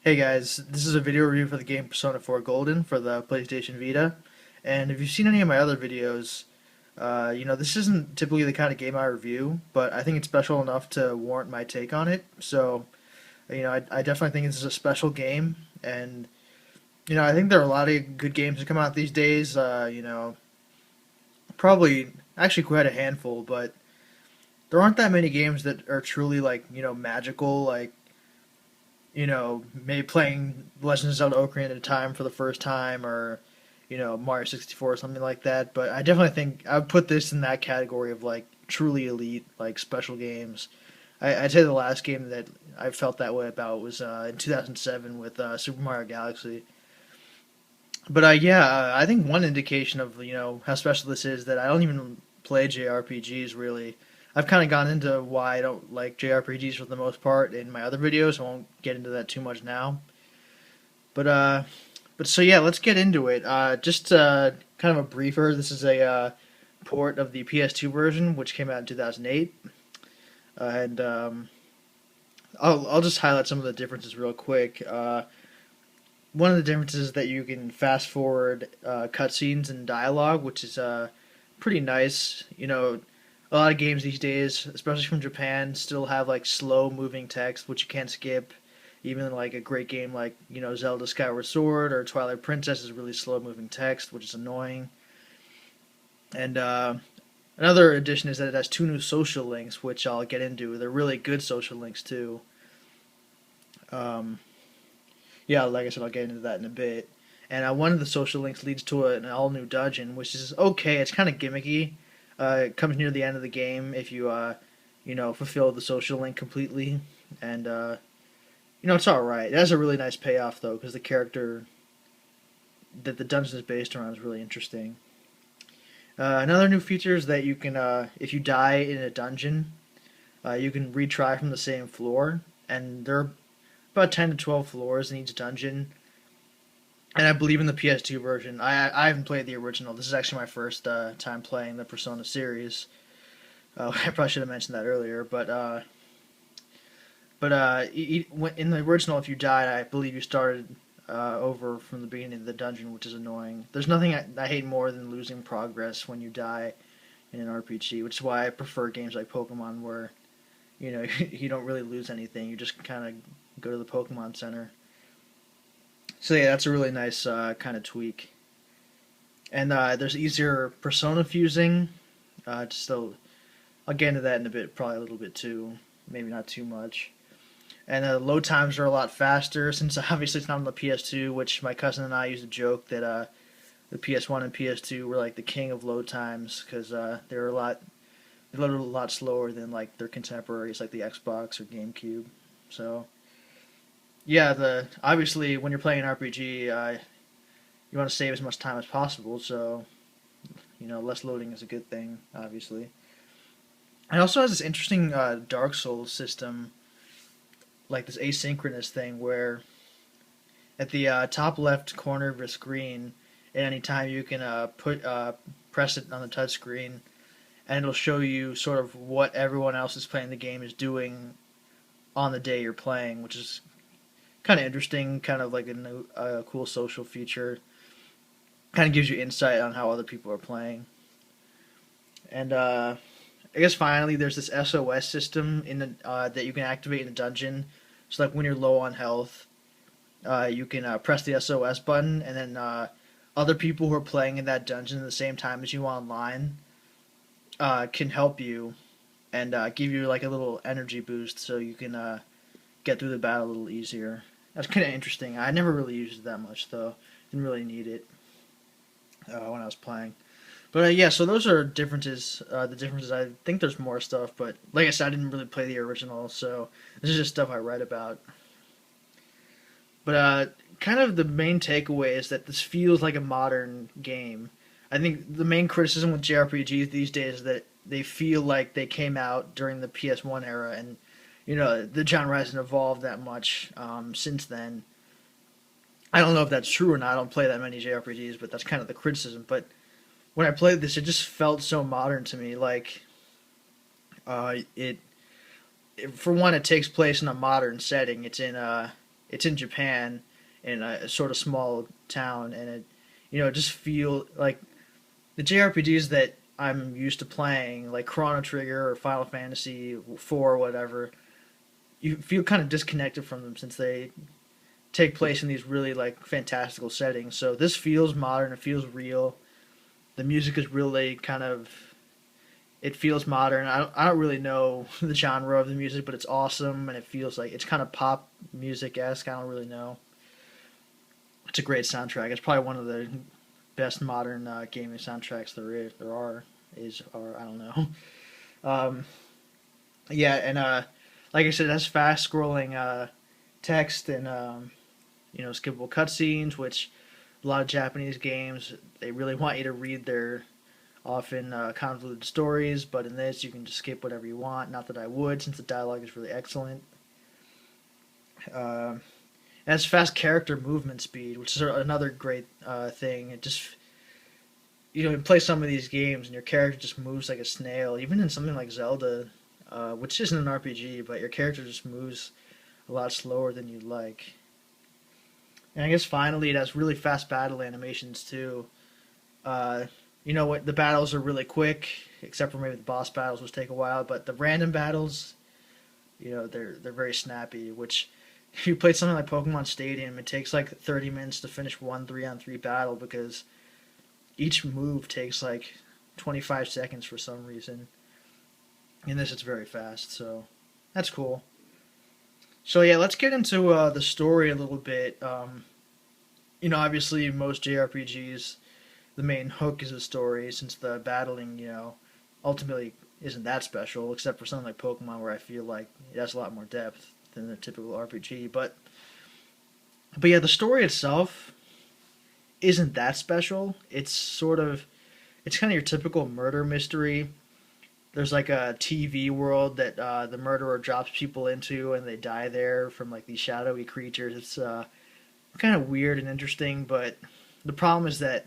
Hey guys, this is a video review for the game Persona 4 Golden for the PlayStation Vita. And if you've seen any of my other videos, this isn't typically the kind of game I review, but I think it's special enough to warrant my take on it. So, I definitely think this is a special game. And, I think there are a lot of good games that come out these days. Probably actually quite a handful, but there aren't that many games that are truly magical, maybe playing Legend of Zelda Ocarina of Time for the first time, or Mario 64 or something like that. But I definitely think I would put this in that category of like truly elite, like special games. I'd say the last game that I felt that way about was in 2007 with Super Mario Galaxy. But I think one indication of how special this is that I don't even play JRPGs really. I've kind of gone into why I don't like JRPGs for the most part in my other videos. I won't get into that too much now. But so yeah, let's get into it. Just kind of a briefer. This is a port of the PS2 version, which came out in 2008, and I'll just highlight some of the differences real quick. One of the differences is that you can fast forward cutscenes and dialogue, which is pretty nice. A lot of games these days, especially from Japan, still have like slow moving text, which you can't skip. Even like a great game like Zelda Skyward Sword or Twilight Princess is really slow moving text, which is annoying. And another addition is that it has two new social links, which I'll get into. They're really good social links too. Um, yeah, like I said, I'll get into that in a bit. And one of the social links leads to an all new dungeon, which is okay. It's kind of gimmicky. It comes near the end of the game if you fulfill the social link completely, and it's all right. It has a really nice payoff though, because the character that the dungeon is based around is really interesting. Another new feature is that you can, if you die in a dungeon, you can retry from the same floor, and there are about 10 to 12 floors in each dungeon. And I believe in the PS2 version. I haven't played the original. This is actually my first time playing the Persona series. I probably should have mentioned that earlier, in the original, if you died, I believe you started over from the beginning of the dungeon, which is annoying. There's nothing I hate more than losing progress when you die in an RPG, which is why I prefer games like Pokemon, where you don't really lose anything. You just kind of go to the Pokemon Center. So yeah, that's a really nice kind of tweak. And there's easier persona fusing. Still, I'll get into that in a bit, probably a little bit too, maybe not too much. And load times are a lot faster since obviously it's not on the PS2, which my cousin and I used to joke that the PS1 and PS2 were like the king of load times because they loaded a lot slower than like their contemporaries like the Xbox or GameCube. So yeah, the obviously when you're playing an RPG, you want to save as much time as possible. So less loading is a good thing, obviously. It also has this interesting Dark Souls system, like this asynchronous thing where at the top left corner of your screen, at any time you can press it on the touch screen, and it'll show you sort of what everyone else is playing the game is doing on the day you're playing, which is kind of interesting, kind of like a cool social feature. Kind of gives you insight on how other people are playing. And I guess finally, there's this SOS system in the that you can activate in the dungeon. So like when you're low on health, you can press the SOS button, and then other people who are playing in that dungeon at the same time as you online can help you and give you like a little energy boost, so you can get through the battle a little easier. That's kind of interesting. I never really used it that much though. Didn't really need it when I was playing. But yeah, so those are differences. The differences. I think there's more stuff, but like I said, I didn't really play the original, so this is just stuff I read about. But kind of the main takeaway is that this feels like a modern game. I think the main criticism with JRPGs these days is that they feel like they came out during the PS1 era, and the genre hasn't evolved that much since then. I don't know if that's true or not. I don't play that many JRPGs, but that's kind of the criticism. But when I played this, it just felt so modern to me. Like for one, it takes place in a modern setting. it's in Japan in a sort of small town, and it just feel like the JRPGs that I'm used to playing, like Chrono Trigger or Final Fantasy 4 or whatever. You feel kind of disconnected from them since they take place in these really like fantastical settings. So this feels modern. It feels real. The music is really kind of, it feels modern. I don't really know the genre of the music, but it's awesome and it feels like it's kind of pop music esque. I don't really know. It's a great soundtrack. It's probably one of the best modern gaming soundtracks there are is or I don't know. Um, yeah, and like I said, that's fast scrolling text and skippable cutscenes, which a lot of Japanese games they really want you to read their often convoluted stories, but in this you can just skip whatever you want. Not that I would, since the dialogue is really excellent. Uh, it has fast character movement speed, which is another great thing. It just you play some of these games and your character just moves like a snail. Even in something like Zelda, which isn't an RPG, but your character just moves a lot slower than you'd like. And I guess finally, it has really fast battle animations too. Uh, what the battles are really quick, except for maybe the boss battles, which take a while. But the random battles, they're very snappy. Which, if you played something like Pokemon Stadium, it takes like 30 minutes to finish one 3-on-3 battle because each move takes like 25 seconds for some reason. In this, it's very fast, so that's cool. So yeah, let's get into the story a little bit. Obviously, most JRPGs, the main hook is the story, since the battling, ultimately isn't that special, except for something like Pokemon, where I feel like it has a lot more depth than a typical RPG. But yeah, the story itself isn't that special. It's kind of your typical murder mystery. There's like a TV world that the murderer drops people into, and they die there from like these shadowy creatures. It's kind of weird and interesting, but the problem is that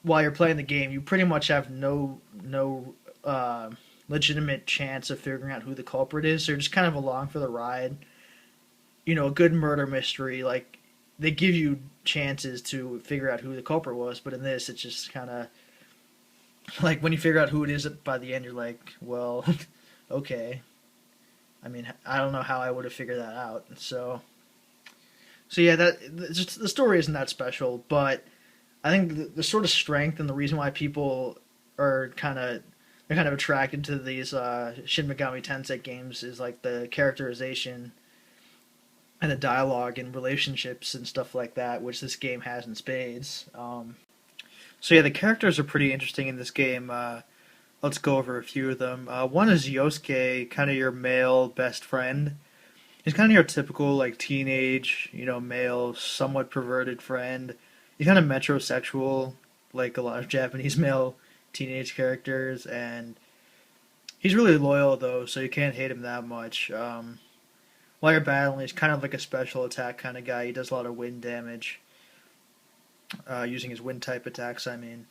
while you're playing the game, you pretty much have no legitimate chance of figuring out who the culprit is. So you're just kind of along for the ride. A good murder mystery, like they give you chances to figure out who the culprit was, but in this, it's just kind of like when you figure out who it is by the end, you're like, well, okay. I mean, I don't know how I would have figured that out. So yeah, just the story isn't that special, but I think the sort of strength and the reason why people are they're kind of attracted to these Shin Megami Tensei games is like the characterization and the dialogue and relationships and stuff like that, which this game has in spades. So yeah, the characters are pretty interesting in this game. Let's go over a few of them. One is Yosuke, kind of your male best friend. He's kind of your typical like teenage, male, somewhat perverted friend. He's kind of metrosexual, like a lot of Japanese male teenage characters, and he's really loyal though, so you can't hate him that much. While you're battling, he's kind of like a special attack kind of guy. He does a lot of wind damage, using his wind type attacks. I mean,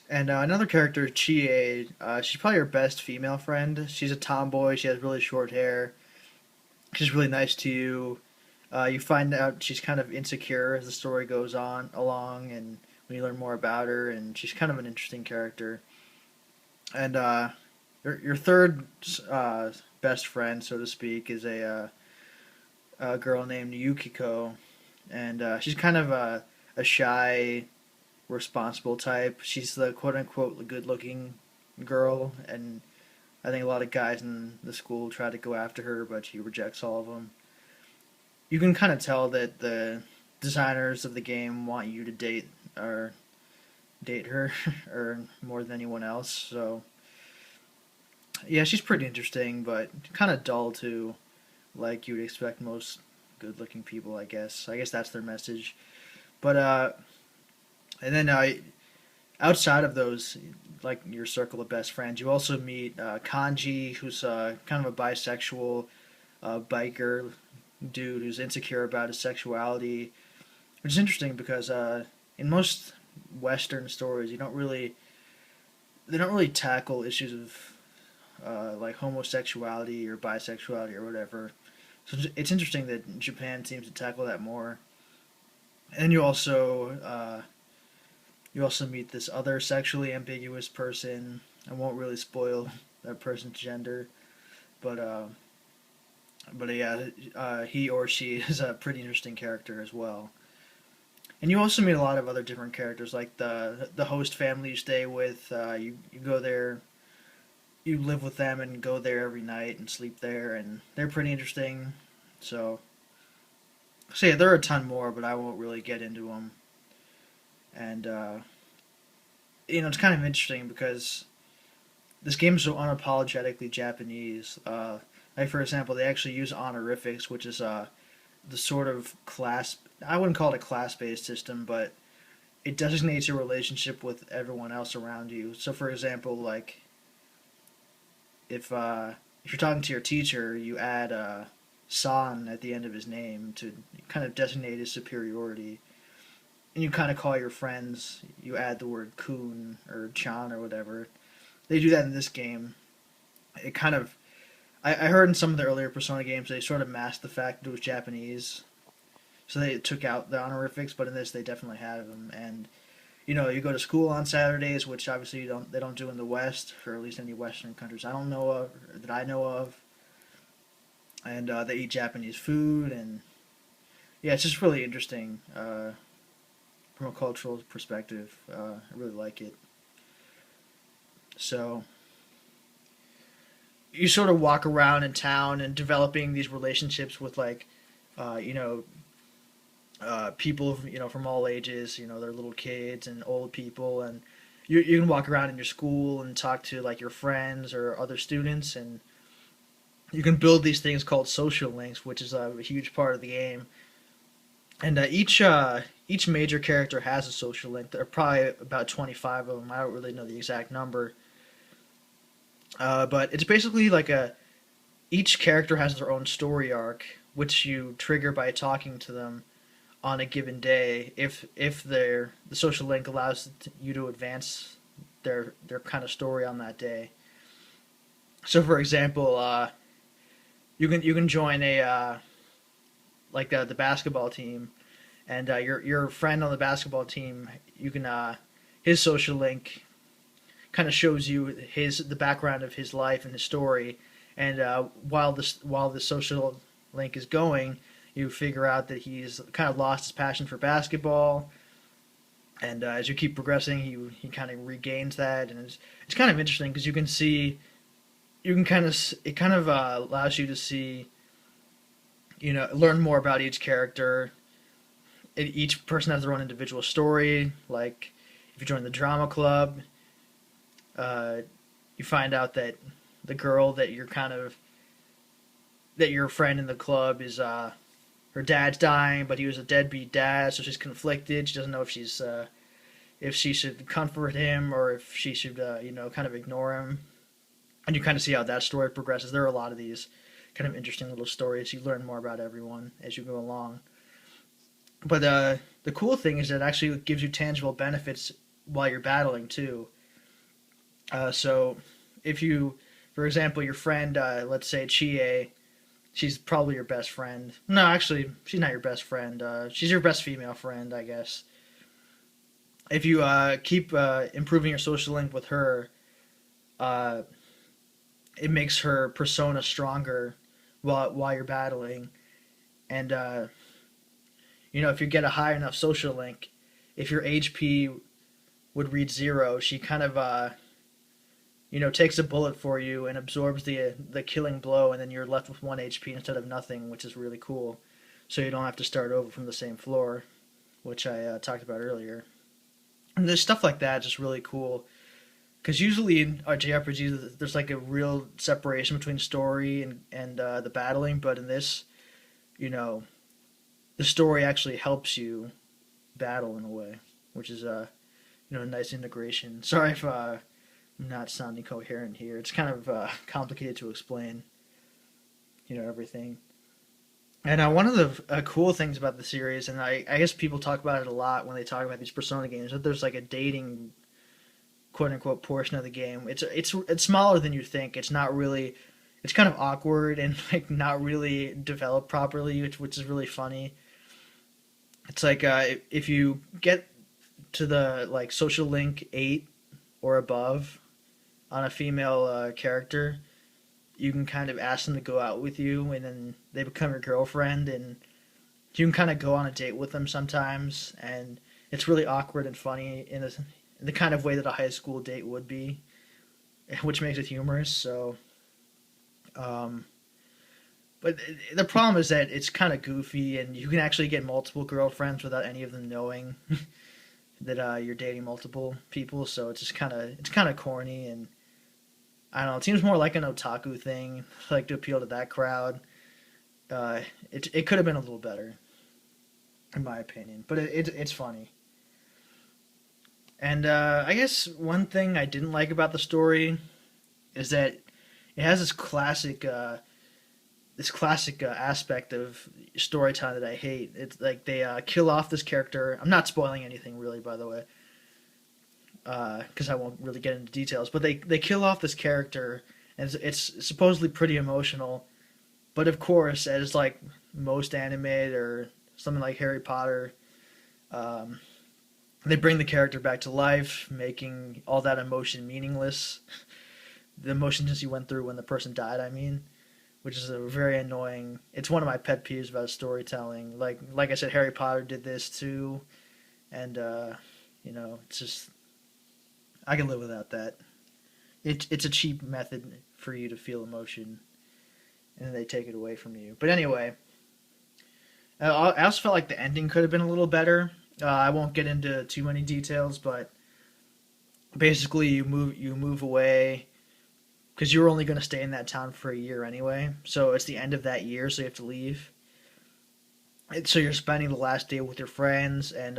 and another character, Chie. She's probably your best female friend. She's a tomboy. She has really short hair. She's really nice to you. You find out she's kind of insecure as the story goes on along, and when you learn more about her, and she's kind of an interesting character. And your third best friend, so to speak, is a girl named Yukiko, and she's kind of a shy, responsible type. She's the quote unquote good looking girl, and I think a lot of guys in the school try to go after her, but she rejects all of them. You can kind of tell that the designers of the game want you to date her or more than anyone else. So yeah, she's pretty interesting, but kind of dull too, like you would expect most good-looking people. I guess that's their message. But and then outside of those, like your circle of best friends, you also meet Kanji, who's kind of a bisexual biker dude who's insecure about his sexuality, which is interesting because in most Western stories, they don't really tackle issues of like homosexuality or bisexuality or whatever. So it's interesting that Japan seems to tackle that more. And you also meet this other sexually ambiguous person. I won't really spoil that person's gender, but yeah, he or she is a pretty interesting character as well. And you also meet a lot of other different characters, like the host family you stay with. You go there, you live with them, and go there every night and sleep there, and they're pretty interesting. So, yeah, there are a ton more, but I won't really get into them. And it's kind of interesting because this game is so unapologetically Japanese. Like for example, they actually use honorifics, which is the sort of class. I wouldn't call it a class-based system, but it designates your relationship with everyone else around you. So, for example, like if you're talking to your teacher, you add "san" at the end of his name to kind of designate his superiority. And you kind of call your friends, you add the word "kun" or "chan" or whatever. They do that in this game. It kind of I heard in some of the earlier Persona games they sort of masked the fact that it was Japanese, so they took out the honorifics. But in this, they definitely have them. And you go to school on Saturdays, which obviously they don't do in the West, or at least any Western countries I don't know of, or that I know of. And they eat Japanese food, and yeah, it's just really interesting from a cultural perspective. I really like it. So you sort of walk around in town and developing these relationships with like uh, you know people from all ages. They're little kids and old people, and you can walk around in your school and talk to like your friends or other students, and you can build these things called social links, which is a huge part of the game. And each major character has a social link. There are probably about 25 of them. I don't really know the exact number, but it's basically like a each character has their own story arc, which you trigger by talking to them on a given day. If the social link allows you to advance their kind of story on that day. So, for example, you can join a like the basketball team, and your friend on the basketball team, you can his social link kind of shows you the background of his life and his story. And while the social link is going, you figure out that he's kind of lost his passion for basketball. And as you keep progressing, he kind of regains that, and it's kind of interesting because you can kind of it kind of allows you to see, learn more about each character. Each person has their own individual story. Like if you join the drama club, uh, you find out that the girl that your friend in the club is her dad's dying, but he was a deadbeat dad, so she's conflicted. She doesn't know if she should comfort him or if she should kind of ignore him. And you kind of see how that story progresses. There are a lot of these kind of interesting little stories. You learn more about everyone as you go along. But the cool thing is that it actually gives you tangible benefits while you're battling too. So if you, for example, your friend, let's say Chie, she's probably your best friend. No, actually, she's not your best friend. She's your best female friend, I guess. If you keep improving your social link with her, uh, it makes her persona stronger while you're battling. And if you get a high enough social link, if your HP would reach zero, she kind of takes a bullet for you and absorbs the killing blow, and then you're left with 1 HP instead of nothing, which is really cool. So you don't have to start over from the same floor, which I talked about earlier. And there's stuff like that, just really cool. Because usually in JRPGs, there's like a real separation between story and the battling, but in this, you know, the story actually helps you battle in a way, which is a nice integration. Sorry if I'm not sounding coherent here. It's kind of complicated to explain, everything. And one of the cool things about the series, and I guess people talk about it a lot when they talk about these Persona games, that there's like a dating quote unquote portion of the game. It's smaller than you think. It's not really. it's kind of awkward and like not really developed properly, which is really funny. It's like if you get to the like social link 8 or above on a female character, you can kind of ask them to go out with you, and then they become your girlfriend, and you can kind of go on a date with them sometimes, and it's really awkward and funny in the kind of way that a high school date would be, which makes it humorous. So, um, but the problem is that it's kind of goofy, and you can actually get multiple girlfriends without any of them knowing that you're dating multiple people. So it's kind of corny, and I don't know. It seems more like an otaku thing, like to appeal to that crowd. It could have been a little better, in my opinion, but it's funny. And I guess one thing I didn't like about the story is that it has this classic aspect of storytelling that I hate. It's like they kill off this character. I'm not spoiling anything really, by the way, because I won't really get into details. But they kill off this character, and it's supposedly pretty emotional. But of course, as like most anime or something like Harry Potter, um, they bring the character back to life, making all that emotion meaningless. The emotions you went through when the person died, I mean, which is a very annoying. It's one of my pet peeves about storytelling. Like I said, Harry Potter did this too, and it's just I can live without that. It's a cheap method for you to feel emotion, and then they take it away from you. But anyway, I also felt like the ending could have been a little better. I won't get into too many details, but basically you move away because you're only going to stay in that town for a year anyway. So it's the end of that year, so you have to leave. And so you're spending the last day with your friends, and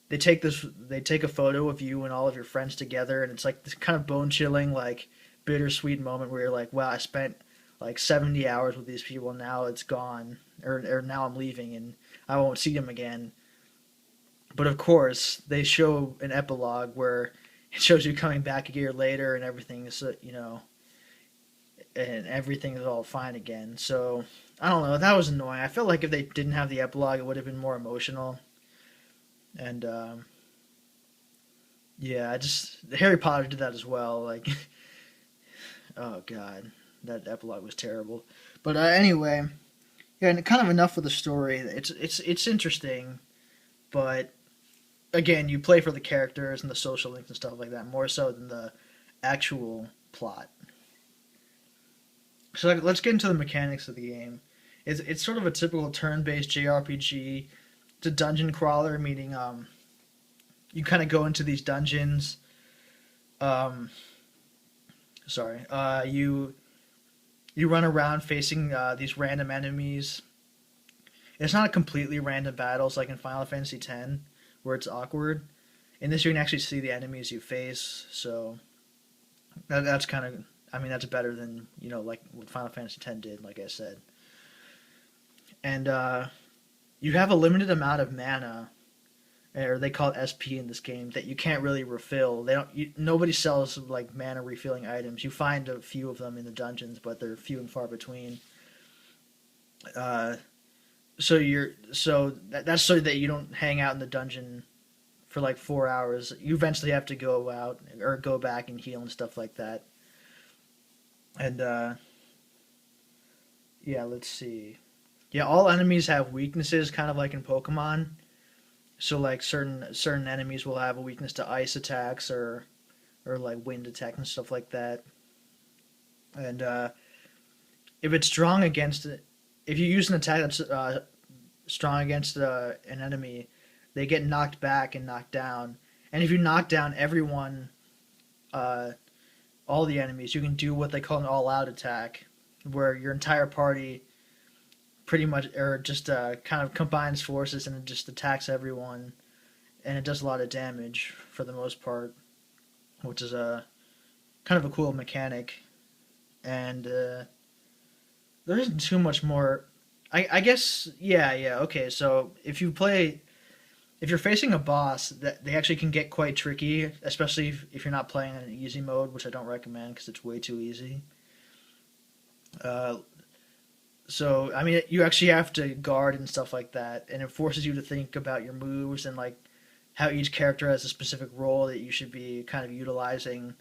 they take a photo of you and all of your friends together, and it's like this kind of bone chilling, like bittersweet moment where you're like, wow, I spent like 70 hours with these people, now it's gone, or now I'm leaving and I won't see them again. But of course, they show an epilogue where it shows you coming back a year later, and everything is and everything is all fine again. So I don't know. That was annoying. I felt like if they didn't have the epilogue, it would have been more emotional. And yeah, I just Harry Potter did that as well. Like, oh god, that epilogue was terrible. But anyway, yeah, and kind of enough with the story. It's interesting, but again, you play for the characters and the social links and stuff like that more so than the actual plot. So like, let's get into the mechanics of the game. It's sort of a typical turn-based JRPG. It's a dungeon crawler, meaning you kind of go into these dungeons. Um, sorry, you run around facing these random enemies. It's not a completely random battles like in Final Fantasy X, where it's awkward. In this, you can actually see the enemies you face, so that's kind of, I mean, that's better than like what Final Fantasy X did, like I said. And you have a limited amount of mana, or they call it SP in this game, that you can't really refill. Nobody sells like mana refilling items. You find a few of them in the dungeons, but they're few and far between. Uh, that's so that you don't hang out in the dungeon for like 4 hours. You eventually have to go out or go back and heal and stuff like that. And yeah, let's see. Yeah, all enemies have weaknesses, kind of like in Pokemon. So like certain enemies will have a weakness to ice attacks or like wind attacks and stuff like that. And if it's strong against it, if you use an attack that's strong against an enemy, they get knocked back and knocked down. And if you knock down everyone, all the enemies, you can do what they call an all-out attack, where your entire party pretty much or just kind of combines forces and it just attacks everyone, and it does a lot of damage for the most part, which is a kind of a cool mechanic. And there isn't too much more. I guess yeah okay. So if you're facing a boss, that they actually can get quite tricky, especially if you're not playing in an easy mode, which I don't recommend because it's way too easy. Uh, so I mean, you actually have to guard and stuff like that, and it forces you to think about your moves and like how each character has a specific role that you should be kind of utilizing.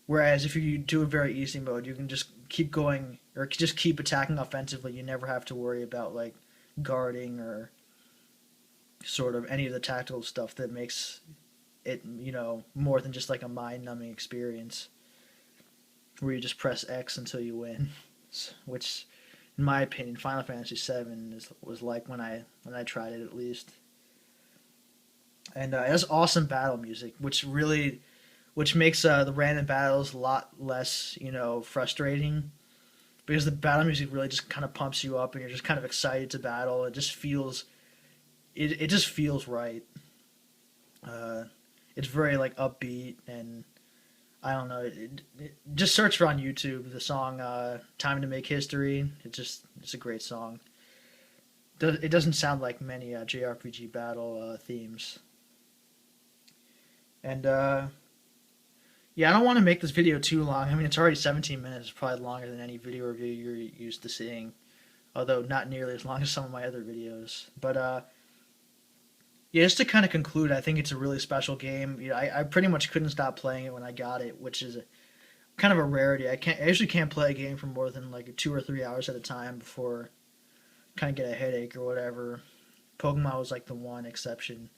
Whereas if you do a very easy mode, you can just keep going or just keep attacking offensively. You never have to worry about like guarding or sort of any of the tactical stuff that makes it, more than just like a mind numbing experience where you just press X until you win, which, in my opinion, Final Fantasy VII was like when I tried it at least. And it has awesome battle music, which makes the random battles a lot less frustrating because the battle music really just kind of pumps you up and you're just kind of excited to battle. It just feels right. Uh, it's very like upbeat and I don't know. Just search for on YouTube the song "Time to Make History." It's a great song. It doesn't sound like many JRPG battle themes. And yeah, I don't want to make this video too long. I mean, it's already 17 minutes. It's probably longer than any video review you're used to seeing, although not nearly as long as some of my other videos. But yeah, just to kind of conclude, I think it's a really special game. I pretty much couldn't stop playing it when I got it, which is kind of a rarity. I usually can't play a game for more than like 2 or 3 hours at a time before kind of get a headache or whatever. Pokemon was like the one exception,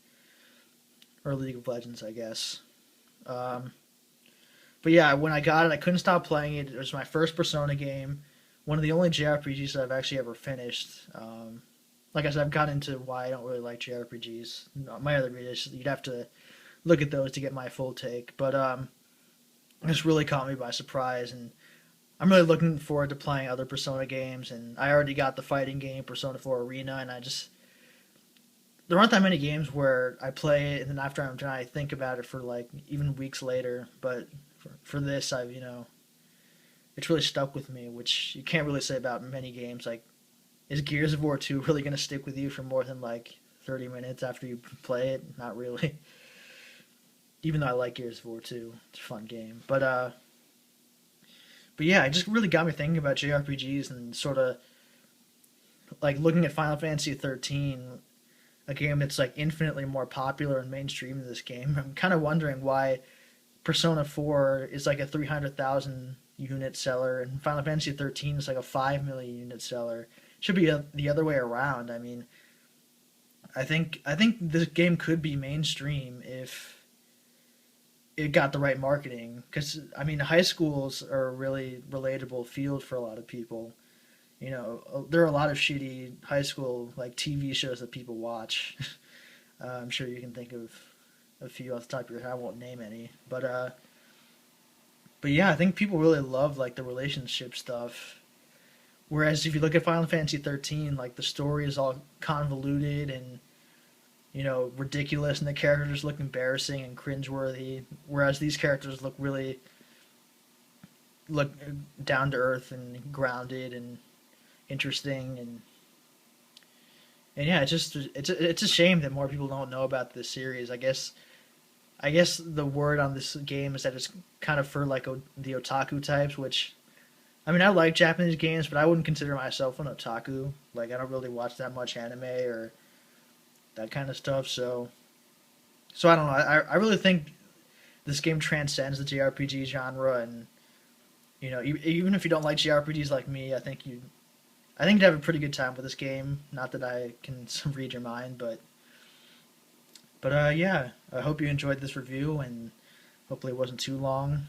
or League of Legends, I guess. Um, but yeah, when I got it, I couldn't stop playing it. It was my first Persona game, one of the only JRPGs that I've actually ever finished. Like I said, I've got into why I don't really like JRPGs. My other videos, you'd have to look at those to get my full take. But this really caught me by surprise, and I'm really looking forward to playing other Persona games. And I already got the fighting game Persona 4 Arena, and there aren't that many games where I play it and then after I'm done, I think about it for like even weeks later. But for this, it's really stuck with me, which you can't really say about many games. Like, is Gears of War 2 really going to stick with you for more than like 30 minutes after you play it? Not really. Even though I like Gears of War 2, it's a fun game. But yeah, it just really got me thinking about JRPGs and sort of like looking at Final Fantasy 13, a game that's like infinitely more popular and mainstream than this game. I'm kind of wondering why Persona 4 is like a 300,000 unit seller and Final Fantasy 13 is like a 5 million unit seller. Should be the other way around. I mean, I think this game could be mainstream if it got the right marketing. Because I mean, high schools are a really relatable field for a lot of people. There are a lot of shitty high school like TV shows that people watch. I'm sure you can think of a few off the top of your head. I won't name any, but yeah, I think people really love like the relationship stuff. Whereas if you look at Final Fantasy 13, like the story is all convoluted and ridiculous, and the characters look embarrassing and cringeworthy. Whereas these characters look down to earth and grounded and interesting and yeah, it's a shame that more people don't know about this series. I guess the word on this game is that it's kind of for like the otaku types, which I mean I like Japanese games, but I wouldn't consider myself an otaku. Like I don't really watch that much anime or that kind of stuff. So I don't know. I really think this game transcends the JRPG genre, and even if you don't like JRPGs like me, I think you'd have a pretty good time with this game. Not that I can read your mind, but yeah, I hope you enjoyed this review, and hopefully it wasn't too long.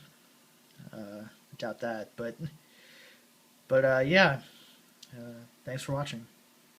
I doubt that, but yeah, thanks for watching.